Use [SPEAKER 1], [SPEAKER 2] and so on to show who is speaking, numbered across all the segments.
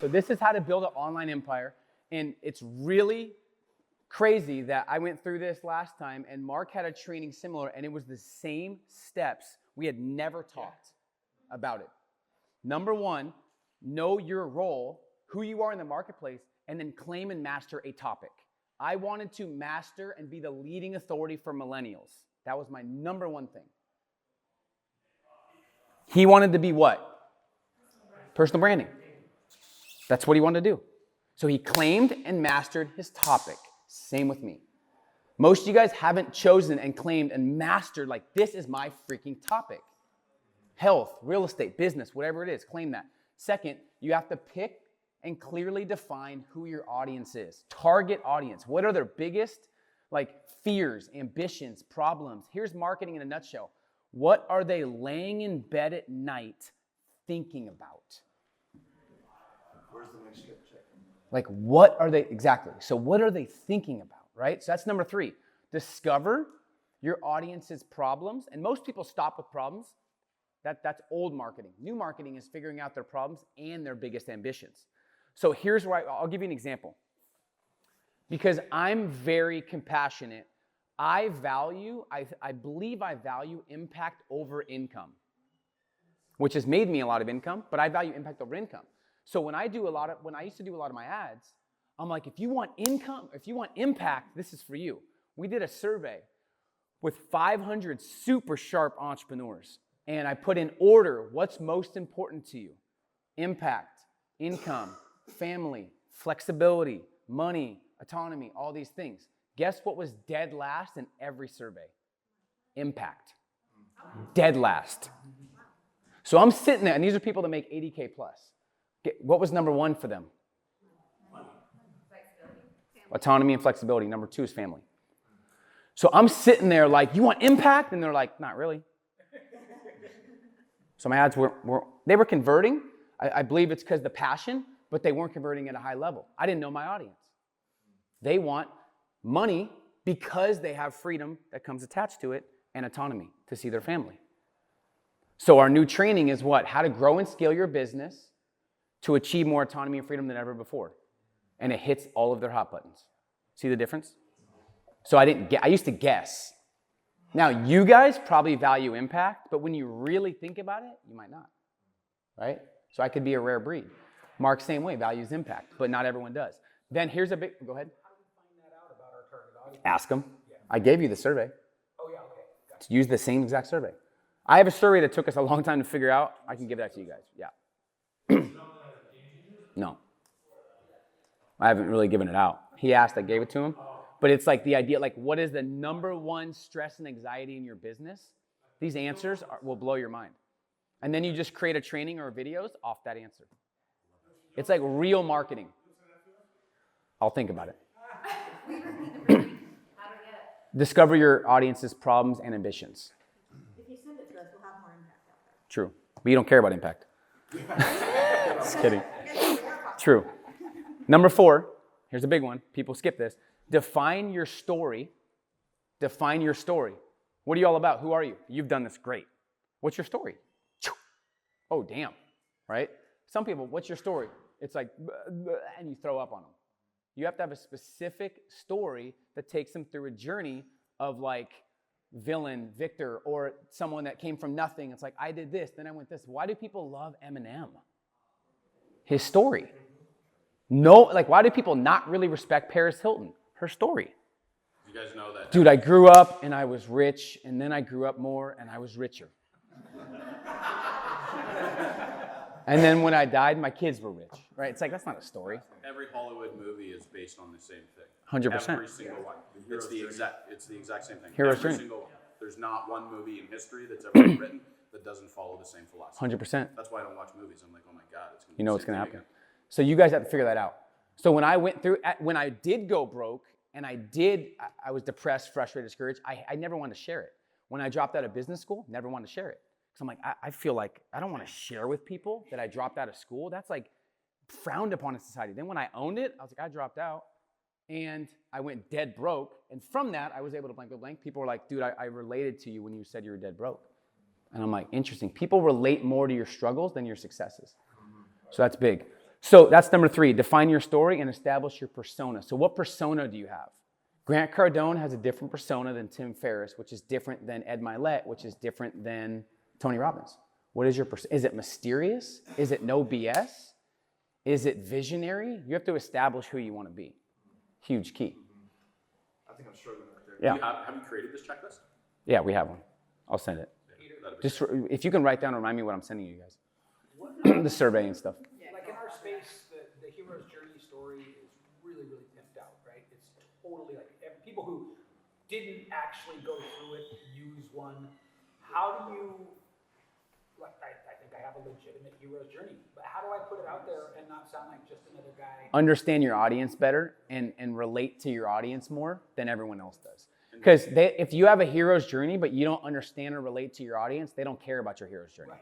[SPEAKER 1] So this is how to build an online empire. And it's really crazy that I went through this last time and Mark had a training similar and it was the same steps. We had never talked about it. Number one, know your role, who you are in the marketplace, and then claim and master a topic. I wanted to master and be the leading authority for millennials. That was my number one thing. He wanted to be what? Personal branding. That's what he wanted to do. So he claimed and mastered his topic. Same with me. Most of you guys haven't chosen and claimed and mastered, like, this is my freaking topic. Health, real estate, business, whatever it is, claim that. Second, you have to pick and clearly define who your audience is. Target audience. What are their biggest, like, fears, ambitions, problems? Here's marketing in a nutshell. What are they laying in bed at night thinking about?
[SPEAKER 2] Where's the next check?
[SPEAKER 1] Like, what are they, exactly. So what are they thinking about, right? So that's number 3. Discover your audience's problems. And most people stop with problems. That's old marketing. New marketing is figuring out their problems and their biggest ambitions. So here's where I'll give you an example. Because I'm very compassionate, I believe I value impact over income, which has made me a lot of income, but I value impact over income. So when I used to do a lot of my ads, I'm like, if you want income, if you want impact, this is for you. We did a survey with 500 super sharp entrepreneurs, and I put in order, what's most important to you? Impact, income, family, flexibility, money, autonomy, all these things. Guess what was dead last in every survey? Impact. Dead last. So I'm sitting there, and these are people that make 80K plus. What was number 1 for them? Autonomy and flexibility. Number 2 is family. So I'm sitting there like, you want impact? And they're like, not really. So my ads were converting. I believe it's because of the passion, but they weren't converting at a high level. I didn't know my audience. They want money because they have freedom that comes attached to it and autonomy to see their family. So our new training is what? How to grow and scale your business to achieve more autonomy and freedom than ever before. And it hits all of their hot buttons. See the difference? So I used to guess. Now, you guys probably value impact, but when you really think about it, you might not, right? So I could be a rare breed. Mark, same way, values impact, but not everyone does. Then here's a big, go ahead.
[SPEAKER 2] How do we find that out about our target audience?
[SPEAKER 1] Ask them.
[SPEAKER 2] Yeah.
[SPEAKER 1] I gave you the survey.
[SPEAKER 2] Oh, yeah, okay. Gotcha.
[SPEAKER 1] Use the same exact survey. I have a survey that took us a long time to figure out. I can give that to you guys, yeah. No. I haven't really given it out. He asked, I gave it to him. But it's like the idea, like, what is the number 1 stress and anxiety in your business? These answers will blow your mind. And then you just create a training or videos off that answer. It's like real marketing. I'll think about it. Discover your audience's problems and ambitions.
[SPEAKER 3] If you send it to us, we'll have more impact out there.
[SPEAKER 1] True. But you don't care about impact. Just kidding. True. Number 4, here's a big one. People skip this. Define your story. Define your story. What are you all about? Who are you? You've done this great. What's your story? Oh, damn. Right? Some people, what's your story? It's like, and you throw up on them. You have to have a specific story that takes them through a journey of like villain, victor, or someone that came from nothing. It's like, I did this, then I went this. Why do people love Eminem? His story. No, like, why do people not really respect Paris Hilton? Her story.
[SPEAKER 4] You guys know that.
[SPEAKER 1] Dude, I grew up and I was rich, and then I grew up more and I was richer. And then when I died, my kids were rich, right? It's like, that's not a story.
[SPEAKER 4] Every Hollywood movie is based on the same thing.
[SPEAKER 1] 100%.
[SPEAKER 4] Every single one. It's the exact same thing.
[SPEAKER 1] Hero's
[SPEAKER 4] Every
[SPEAKER 1] journey.
[SPEAKER 4] single one. There's not one movie in history that's ever been written that doesn't follow the same philosophy.
[SPEAKER 1] 100%.
[SPEAKER 4] That's why I don't watch movies. I'm like, oh my God, it's going to
[SPEAKER 1] You know what's going to happen. So you guys have to figure that out. So when I went through, when I did go broke, and I was depressed, frustrated, discouraged, I never wanted to share it. When I dropped out of business school, never wanted to share it. Because I'm like, I feel like I don't want to share with people that I dropped out of school. That's like frowned upon in society. Then when I owned it, I was like, I dropped out. And I went dead broke. And from that, I was able to blank. People were like, dude, I related to you when you said you were dead broke. And I'm like, interesting. People relate more to your struggles than your successes. So that's big. So that's number 3. Define your story and establish your persona. So what persona do you have? Grant Cardone has a different persona than Tim Ferriss, which is different than Ed Mylett, which is different than Tony Robbins. What is your persona? Is it mysterious? Is it no BS? Is it visionary? You have to establish who you want to be. Huge key.
[SPEAKER 2] I think I'm struggling right there.
[SPEAKER 1] Yeah.
[SPEAKER 4] Have you created this checklist?
[SPEAKER 1] Yeah, we have one. I'll send it. Just if you can write down, remind me what I'm sending you guys. The survey and stuff.
[SPEAKER 2] Like in our space, the hero's journey story is really, really pimped out, right? It's totally like people who didn't actually go through it use one. How do you, like, I think I have a legitimate hero's journey, but how do I put it out there and not sound like just another guy?
[SPEAKER 1] Understand your audience better and relate to your audience more than everyone else does. Because if you have a hero's journey, but you don't understand or relate to your audience, they don't care about your hero's journey.
[SPEAKER 2] Right.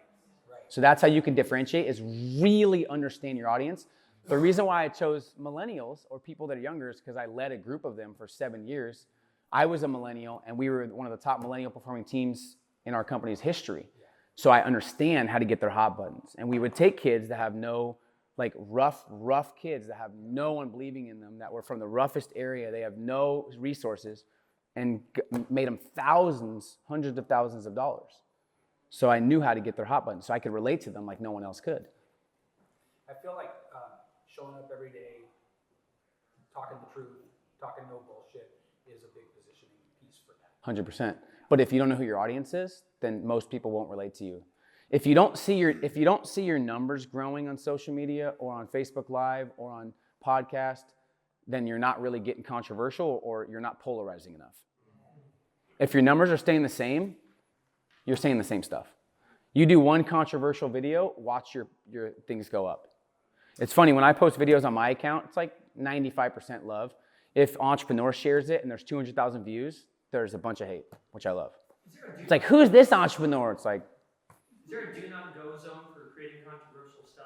[SPEAKER 1] So that's how you can differentiate, is really understand your audience. The reason why I chose millennials or people that are younger is because I led a group of them for 7 years. I was a millennial, and we were one of the top millennial performing teams in our company's history. So I understand how to get their hot buttons. And we would take kids that have no, like rough kids that have no one believing in them, that were from the roughest area, they have no resources, and made them thousands, hundreds of thousands of dollars. So I knew how to get their hot buttons, so I could relate to them like no one else could.
[SPEAKER 2] I feel like showing up every day, talking the truth, talking no bullshit is a big positioning piece for that.
[SPEAKER 1] 100%. But if you don't know who your audience is, then most people won't relate to you. If you don't see your numbers growing on social media or on Facebook Live or on podcast, then you're not really getting controversial, or you're not polarizing enough. If your numbers are staying the same, you're saying the same stuff. You do one controversial video, watch your things go up. It's funny, when I post videos on my account, it's like 95% love. If Entrepreneur shares it and there's 200,000 views, there's a bunch of hate, which I love. It's like, who's this entrepreneur? It's like...
[SPEAKER 5] Is there a do not go zone for creating controversial stuff?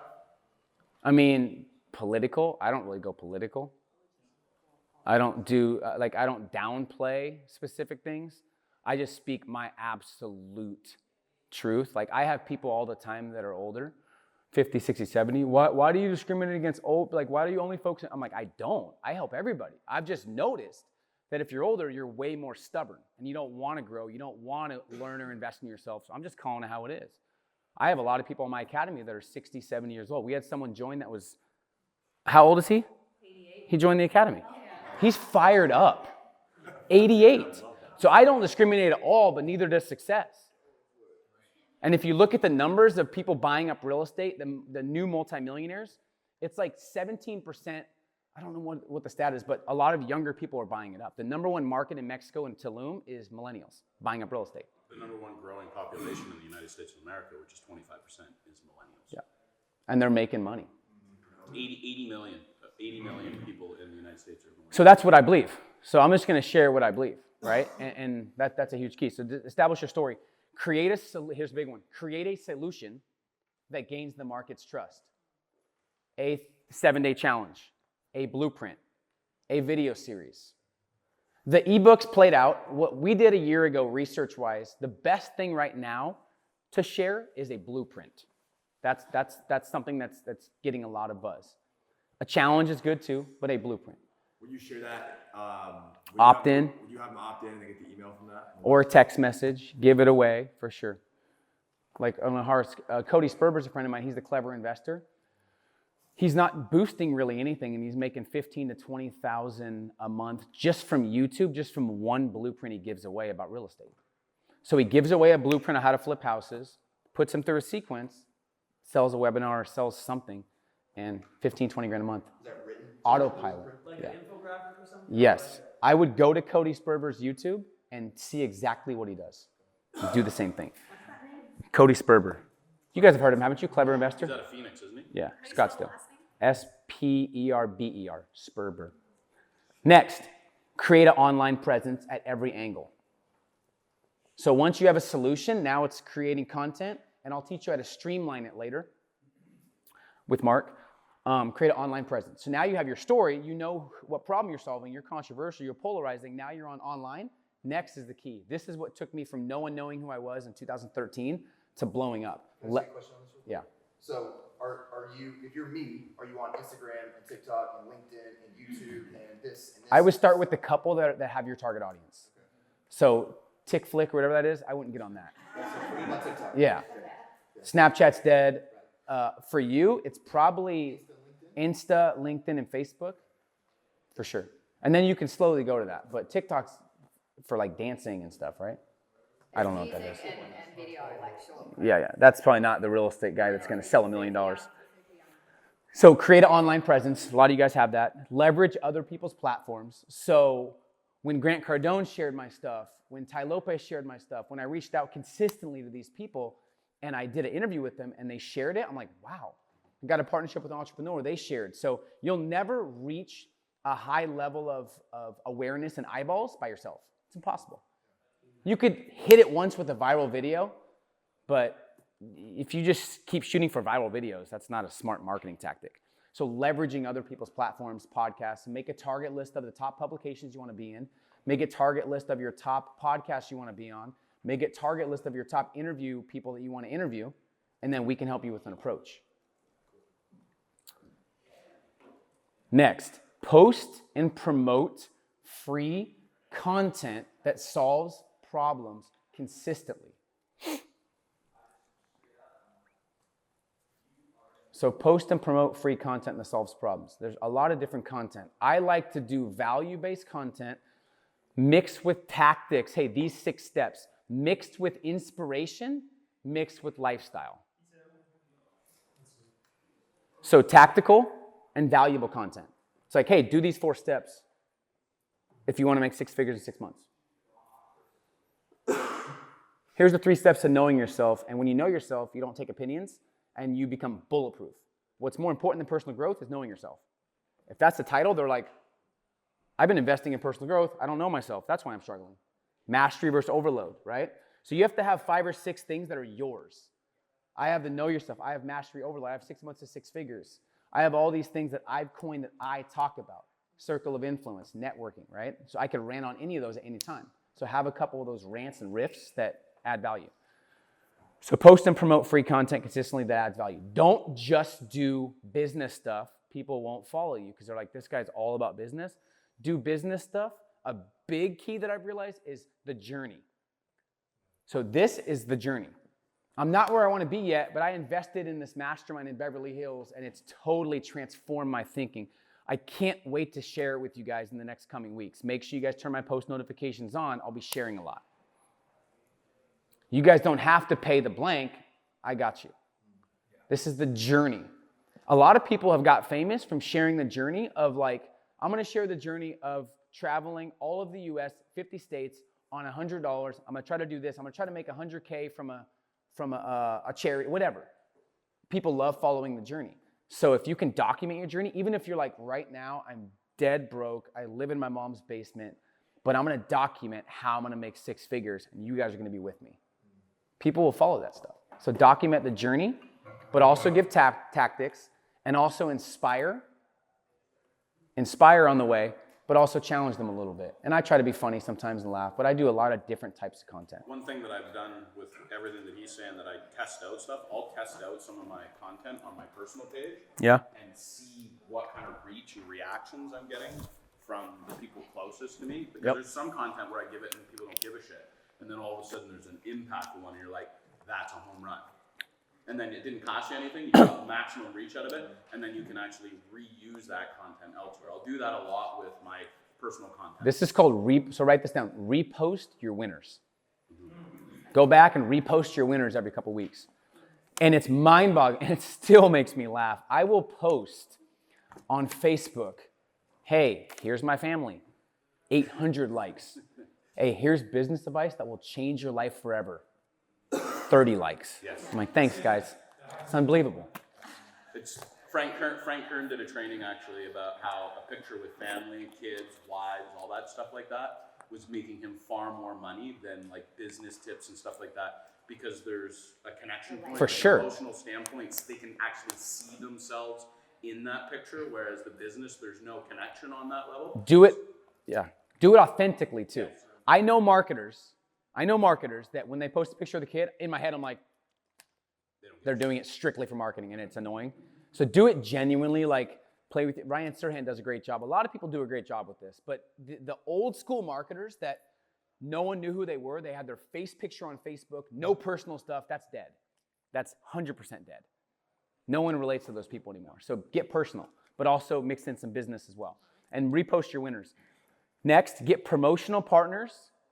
[SPEAKER 1] I mean, political. I don't really go political. I don't do, I don't downplay specific things. I just speak my absolute truth. Like, I have people all the time that are older, 50, 60, 70. Why do you discriminate against old? Like, why do you only focus? I'm like, I don't. I help everybody. I've just noticed that if you're older, you're way more stubborn and you don't want to grow. You don't want to learn or invest in yourself. So I'm just calling it how it is. I have a lot of people in my academy that are 60, 70 years old. We had someone join that was, how old is he? 88. He joined the academy. He's fired up. 88. So I don't discriminate at all, but neither does success. And if you look at the numbers of people buying up real estate, the new multimillionaires, it's like 17%. I don't know what the stat is, but a lot of younger people are buying it up. The number one market in Mexico and Tulum is millennials buying up real estate.
[SPEAKER 4] The number one growing population in the United States of America, which is 25%, is millennials.
[SPEAKER 1] Yeah. And they're making money.
[SPEAKER 4] 80 million people in the United States are millennials.
[SPEAKER 1] So that's what I believe. So I'm just going to share what I believe, right? And that's a huge key. So establish your story. Here's the big one. Create a solution that gains the market's trust. A 7-day challenge, a blueprint, a video series. The ebooks played out. What we did a year ago research-wise, the best thing right now to share is a blueprint. That's something that's getting a lot of buzz. A challenge is good too, but a blueprint.
[SPEAKER 6] Would you share that?
[SPEAKER 1] Opt in.
[SPEAKER 6] Would you have them opt in and they get the email from that?
[SPEAKER 1] Or a text message. Give it away for sure. Like on the hearts, Cody Sperber's a friend of mine. He's the clever investor. He's not boosting really anything, and he's making 15 to 20,000 a month just from YouTube, just from one blueprint he gives away about real estate. So he gives away a blueprint of how to flip houses, puts them through a sequence, sells a webinar, sells something, and 15, 20 grand a month.
[SPEAKER 6] Is that written?
[SPEAKER 1] Autopilot.
[SPEAKER 5] Like
[SPEAKER 1] Yeah.
[SPEAKER 5] an infographic or something?
[SPEAKER 1] Yes. I would go to Cody Sperber's YouTube and see exactly what he does. Do the same thing. Cody Sperber. You guys have heard him, haven't you? Clever investor?
[SPEAKER 4] He's out of Phoenix, isn't he?
[SPEAKER 1] Yeah, Scottsdale. Sperber. Sperber. Next, create an online presence at every angle. So once you have a solution, now it's creating content, and I'll teach you how to streamline it later with Mark. Create an online presence. So now you have your story, you know what problem you're solving, you're controversial, you're polarizing, now you're on online. Next is the key. This is what took me from no one knowing who I was in 2013 to blowing up.
[SPEAKER 6] Can I ask you a question on this one?
[SPEAKER 1] Yeah.
[SPEAKER 6] So
[SPEAKER 7] are you, if you're me, are you on Instagram and TikTok and LinkedIn and YouTube and this and this?
[SPEAKER 1] I would start with the couple that have your target audience.
[SPEAKER 7] Okay.
[SPEAKER 1] So Tick Flick, whatever that is, I wouldn't get on that.
[SPEAKER 7] So put it on TikTok.
[SPEAKER 1] Yeah. Snapchat's dead. For you, it's probably Insta, LinkedIn, and Facebook, for sure. And then you can slowly go to that. But TikTok's for like dancing and stuff, right? I don't know what that is.
[SPEAKER 8] And video, like, show.
[SPEAKER 1] Yeah. That's probably not the real estate guy that's going to sell $1 million. So create an online presence. A lot of you guys have that. Leverage other people's platforms. So when Grant Cardone shared my stuff, when Ty Lopez shared my stuff, when I reached out consistently to these people and I did an interview with them and they shared it, I'm like, wow. I got a partnership with an entrepreneur, they shared. So you'll never reach a high level of awareness and eyeballs by yourself. It's impossible. You could hit it once with a viral video, but if you just keep shooting for viral videos, that's not a smart marketing tactic. So leveraging other people's platforms, podcasts, make a target list of the top publications you want to be in, make a target list of your top podcasts you want to be on, make a target list of your top interview people that you want to interview, and then we can help you with an approach. Next, post and promote free content that solves problems consistently. So post and promote free content that solves problems. There's a lot of different content. I like to do value-based content mixed with tactics. Hey, these 6 steps, mixed with inspiration, mixed with lifestyle. So tactical and valuable content. It's like, hey, do these 4 steps if you want to make 6 figures in 6 months. Here's the 3 steps to knowing yourself. And when you know yourself, you don't take opinions and you become bulletproof. What's more important than personal growth is knowing yourself. If that's the title, they're like, I've been investing in personal growth. I don't know myself. That's why I'm struggling. Mastery versus overload, right? So you have to have 5 or 6 things that are yours. I have the know yourself. I have mastery overload. I have 6 months to 6 figures. I have all these things that I've coined that I talk about. Circle of influence, networking, right? So I could rant on any of those at any time. So have a couple of those rants and riffs that add value. So post and promote free content consistently that adds value. Don't just do business stuff. People won't follow you because they're like, this guy's all about business. Do business stuff. A big key that I've realized is the journey. So this is the journey. I'm not where I want to be yet, but I invested in this mastermind in Beverly Hills and it's totally transformed my thinking. I can't wait to share it with you guys in the next coming weeks. Make sure you guys turn my post notifications on. I'll be sharing a lot. You guys don't have to pay the blank. I got you. This is the journey. A lot of people have got famous from sharing the journey of like, I'm going to share the journey of traveling all of the US, 50 states on $100. I'm going to try to do this. I'm going to try to make $100K from a charity, whatever. People love following the journey. So if you can document your journey, even if you're like, right now, I'm dead broke. I live in my mom's basement, but I'm going to document how I'm going to make 6 figures and you guys are going to be with me. People will follow that stuff. So document the journey, but also give tactics and also inspire on the way, but also challenge them a little bit. And I try to be funny sometimes and laugh, but I do a lot of different types of content.
[SPEAKER 4] One thing that I've done with everything that he's saying that I test out stuff, I'll test out some of my content on my personal page.
[SPEAKER 1] Yeah.
[SPEAKER 4] And see what kind of reach and reactions I'm getting from the people closest to me. Because there's some content where I give it and people don't give a shit. And then all of a sudden there's an impactful one and you're like, that's a home run. And then it didn't cost you anything, you got maximum reach out of it, and then you can actually reuse that content elsewhere. I'll do that a lot with my personal content.
[SPEAKER 1] This is called, so write this down, repost your winners. Go back and repost your winners every couple weeks. And it's mind-boggling, and it still makes me laugh. I will post on Facebook, hey, here's my family, 800 likes. Hey, here's business advice that will change your life forever. 30 likes.
[SPEAKER 4] Yes.
[SPEAKER 1] I'm like, thanks, guys. It's unbelievable.
[SPEAKER 4] It's Frank Kern did a training actually about how a picture with family, kids, wives, all that stuff like that was making him far more money than like business tips and stuff like that because there's a connection point.
[SPEAKER 1] For sure.
[SPEAKER 4] Emotional standpoints, they can actually see themselves in that picture, whereas the business, there's no connection on that level.
[SPEAKER 1] Do it authentically too. I know marketers that when they post a picture of the kid, in my head I'm like, They're doing it strictly for marketing, and it's annoying. So do it genuinely, like play with it. Ryan Serhant does a great job. A lot of people do a great job with this, but the old school marketers that no one knew who they were, they had their face picture on Facebook, no personal stuff, that's dead. That's 100% dead. No one relates to those people anymore. So get personal, but also mix in some business as well. And repost your winners. Next, get promotional partners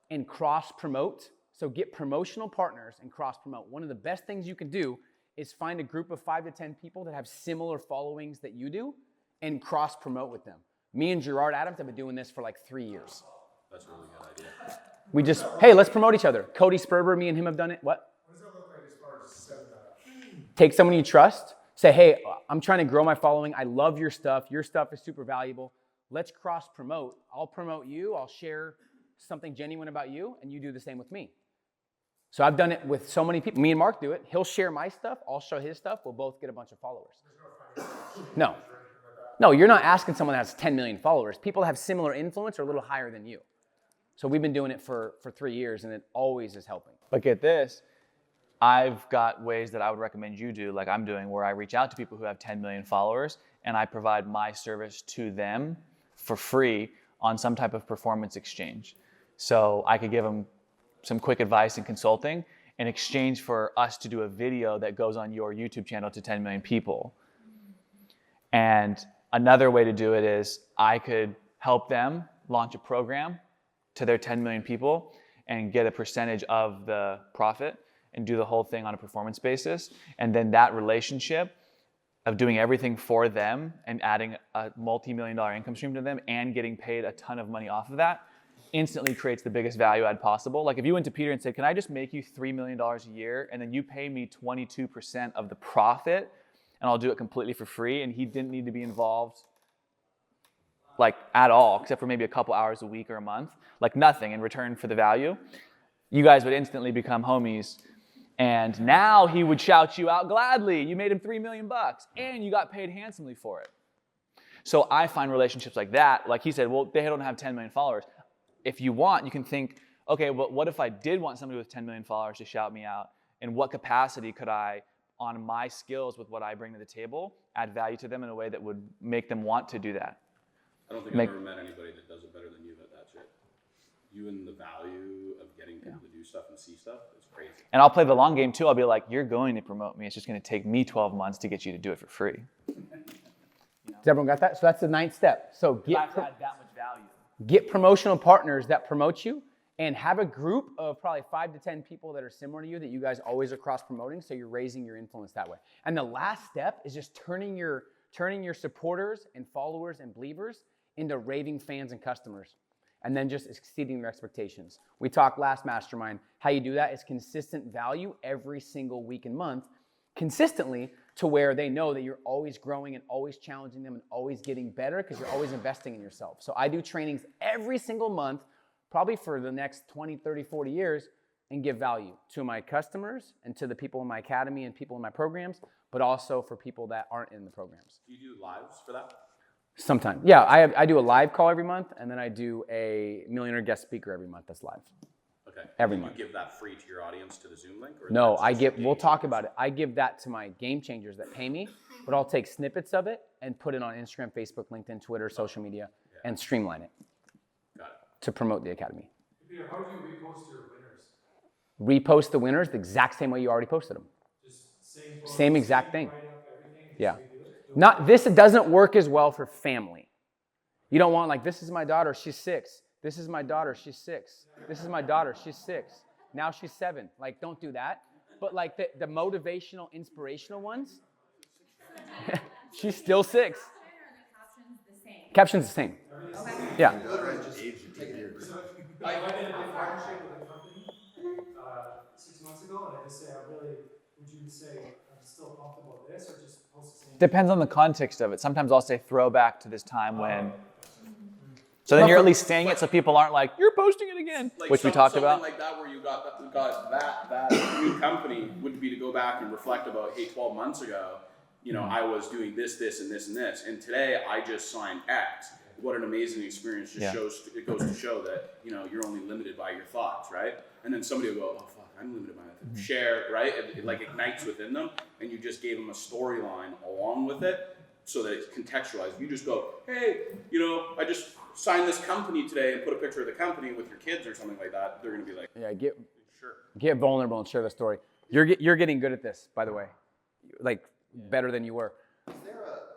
[SPEAKER 1] and cross-promote. So get promotional partners and cross-promote. One of the best things you can do is find a group of 5 to 10 people that have similar followings that you do and cross-promote with them. Me and Gerard Adams have been doing this for like 3 years.
[SPEAKER 4] That's a really good idea.
[SPEAKER 1] We just, hey, let's promote each other. Cody Sperber, me and him have done it. What?
[SPEAKER 9] What does that look like as far as setting that up?
[SPEAKER 1] Take someone you trust. Say, hey, I'm trying to grow my following. I love your stuff. Your stuff is super valuable. Let's cross-promote. I'll promote you. I'll share something genuine about you, and you do the same with me. So I've done it with so many people. Me and Mark do it. He'll share my stuff. I'll show his stuff. We'll both get a bunch of followers. No. No, you're not asking someone that has 10 million followers. People have similar influence or a little higher than you. So we've been doing it for 3 years, and it always is helping.
[SPEAKER 10] But get this, I've got ways that I would recommend you do, like I'm doing, where I reach out to people who have 10 million followers, and I provide my service to them for free on some type of performance exchange. So I could give them some quick advice and consulting in exchange for us to do a video that goes on your YouTube channel to 10 million people. And another way to do it is I could help them launch a program to their 10 million people and get a percentage of the profit and do the whole thing on a performance basis. And then that relationship of doing everything for them and adding a multi-million-dollar income stream to them and getting paid a ton of money off of that instantly creates the biggest value add possible. Like if you went to Peter and said, can I just make you $3 million a year and then you pay me 22% of the profit and I'll do it completely for free, and he didn't need to be involved like at all, except for maybe a couple hours a week or a month, like nothing in return for the value, you guys would instantly become homies. And now he would shout you out gladly. You made him $3 million and you got paid handsomely for it. So I find relationships like that, like he said, well, they don't have 10 million followers. If you want, you can think, okay, well, what if I did want somebody with 10 million followers to shout me out? In what capacity could I, on my skills with what I bring to the table, add value to them in a way that would make them want to do that?
[SPEAKER 4] I don't think I've ever met anybody that does it better than you at that shit. You and the value of getting people to do stuff and see stuff is crazy.
[SPEAKER 10] And I'll play the long game too. I'll be like, you're going to promote me. It's just going to take me 12 months to get you to do it for free.
[SPEAKER 1] Has everyone got that? So that's the 9th step. So
[SPEAKER 10] I have to add that much value.
[SPEAKER 1] get promotional partners that promote you, and have a group of probably 5 to 10 people that are similar to you that you guys always are cross-promoting, so you're raising your influence that way. And the last step is just turning your supporters and followers and believers into raving fans and customers, and then just exceeding their expectations. We talked last mastermind, how you do that is consistent value every single week and month, consistently, to where they know that you're always growing and always challenging them and always getting better because you're always investing in yourself. So I do trainings every single month, probably for the next 20, 30, 40 years, and give value to my customers and to the people in my academy and people in my programs, but also for people that aren't in the programs.
[SPEAKER 4] Do you do lives for that?
[SPEAKER 1] Sometimes. Yeah, I do a live call every month, and then I do a millionaire guest speaker every month that's live.
[SPEAKER 4] Okay.
[SPEAKER 1] Every
[SPEAKER 4] Do
[SPEAKER 1] month.
[SPEAKER 4] you give that free to your audience to the Zoom link? Or
[SPEAKER 1] No,
[SPEAKER 4] that's
[SPEAKER 1] I
[SPEAKER 4] just
[SPEAKER 1] give,
[SPEAKER 4] game
[SPEAKER 1] we'll talk
[SPEAKER 4] changers?
[SPEAKER 1] about it. I give that to my game changers that pay me, but I'll take snippets of it and put it on Instagram, Facebook, LinkedIn, Twitter, social media, and streamline it
[SPEAKER 4] Got it.
[SPEAKER 1] to promote the academy.
[SPEAKER 9] Peter, how do you repost your winners?
[SPEAKER 1] Repost the winners the exact same way you already posted them.
[SPEAKER 9] Just same photos,
[SPEAKER 1] Same exact thing.
[SPEAKER 9] write up everything, just
[SPEAKER 1] Yeah.
[SPEAKER 9] redo it?
[SPEAKER 1] Not, this doesn't work as well for family. You don't want like, this is my daughter, she's 6. This is my daughter, she's 6. This is my daughter, she's 6. Now she's 7. Like, don't do that. But like the motivational, inspirational ones, she's still 6. Caption's the same. Yeah.
[SPEAKER 9] I did a partnership with a company 6 months ago, and I just say, would you say I'm still comfortable with this, or just post the same?
[SPEAKER 10] Depends on the context of it. Sometimes I'll say throwback to this time when. So then you're at least saying it so people aren't like, you're posting it again,
[SPEAKER 4] Like
[SPEAKER 10] which we talked
[SPEAKER 4] something
[SPEAKER 10] about.
[SPEAKER 4] like that where you got that new company would be to go back and reflect about, hey, 12 months ago, you know, I was doing this, this, and this, and this, and today I just signed X. What an amazing experience! Just
[SPEAKER 10] Yeah.
[SPEAKER 4] shows, it goes to show that, you know, you're only limited by your thoughts, right? And then somebody will go, oh fuck, unlimited amount of share, right? It like ignites within them, and you just gave them a storyline along with it, so that it's contextualized. You just go, hey, you know, I just signed this company today, and put a picture of the company with your kids or something like that. They're gonna be like,
[SPEAKER 1] Yeah,
[SPEAKER 4] sure.
[SPEAKER 1] get vulnerable and share the story. You're getting good at this, by the way, like better than you were.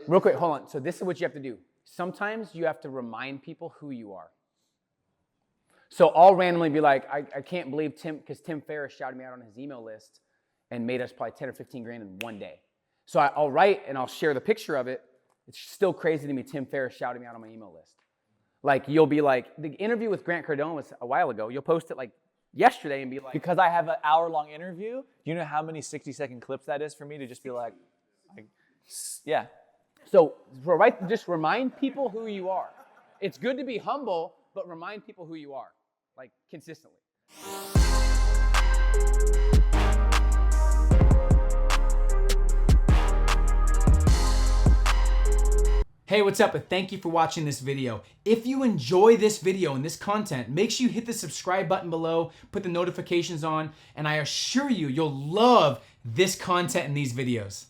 [SPEAKER 1] Real quick, hold on. So this is what you have to do. Sometimes you have to remind people who you are. So I'll randomly be like, I can't believe because Tim Ferriss shouted me out on his email list and made us probably 10 or 15 grand in one day. So I'll write and I'll share the picture of it. It's still crazy to me Tim Ferriss shouted me out on my email list. Like you'll be like, the interview with Grant Cardone was a while ago. You'll post it like yesterday and be like,
[SPEAKER 10] Because I have an hour-long interview, you know how many 60-second clips that is for me to just be like, yeah.
[SPEAKER 1] so just remind people who you are. It's good to be humble, but remind people who you are, like consistently.
[SPEAKER 2] Hey, what's up? And thank you for watching this video. If you enjoy this video and this content, make sure you hit the subscribe button below, put the notifications on, and I assure you, you'll love this content and these videos.